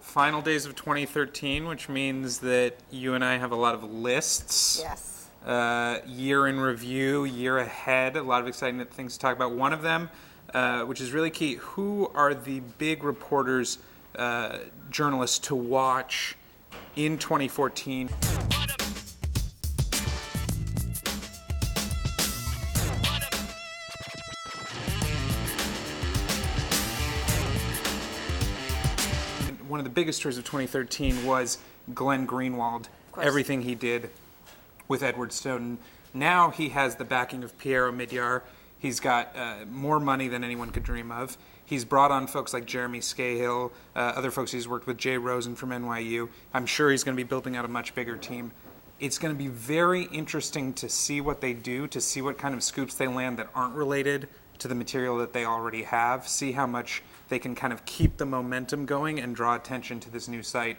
final days of 2013, which means that you and I have a lot of lists. Yes. Year in review, year ahead, a lot of exciting things to talk about. One of them, which is really key, who are the big reporters, journalists to watch in 2014? One of the biggest stories of 2013 was Glenn Greenwald, everything he did with Edward Snowden. Now he has the backing of Pierre Omidyar. He's got more money than anyone could dream of. He's brought on folks like Jeremy Scahill, other folks he's worked with, Jay Rosen from NYU. I'm sure he's going to be building out a much bigger team. It's going to be very interesting to see what they do, to see what kind of scoops they land that aren't related to the material that they already have, see how much they can kind of keep the momentum going and draw attention to this new site,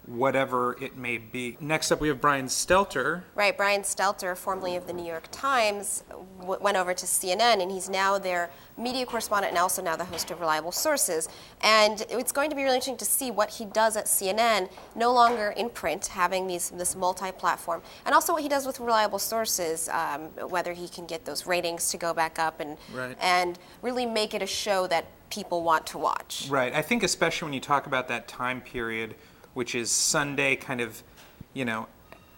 whatever it may be. Next up, we have Brian Stelter. Right, Brian Stelter, formerly of the New York Times, went over to CNN, and he's now their media correspondent and also now the host of Reliable Sources. And it's going to be really interesting to see what he does at CNN, no longer in print, having this multi-platform, and also what he does with Reliable Sources, whether he can get those ratings to go back up and really make it a show that people want to watch. Right. I think especially when you talk about that time period, which is Sunday, kind of,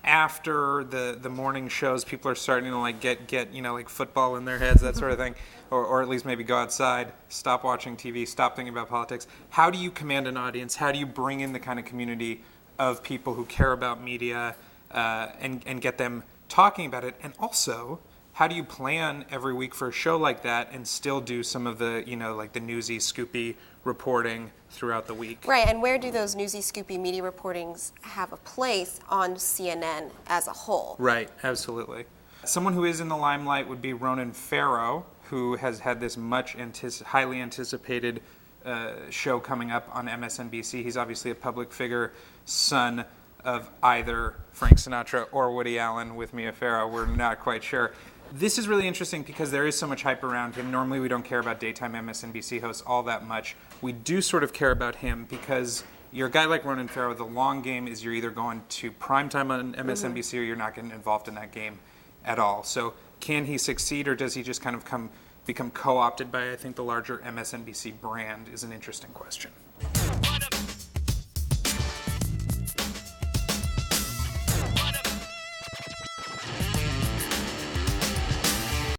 after the morning shows, people are starting to get football in their heads, that sort of thing, or at least maybe go outside, stop watching TV, stop thinking about politics. How do you command an audience? How do you bring in the kind of community of people who care about media and get them talking about it? And also, how do you plan every week for a show like that and still do some of the, the newsy, scoopy reporting throughout the week? Right, and where do those newsy, scoopy media reportings have a place on CNN as a whole? Right, absolutely. Someone who is in the limelight would be Ronan Farrow, who has had this highly anticipated show coming up on MSNBC. He's obviously a public figure, son of either Frank Sinatra or Woody Allen with Mia Farrow. We're not quite sure. This is really interesting because there is so much hype around him. Normally we don't care about daytime MSNBC hosts all that much. We do sort of care about him because you're a guy like Ronan Farrow, the long game is you're either going to primetime on MSNBC or you're not getting involved in that game at all. So can he succeed, or does he just kind of become co-opted by, I think, the larger MSNBC brand is an interesting question.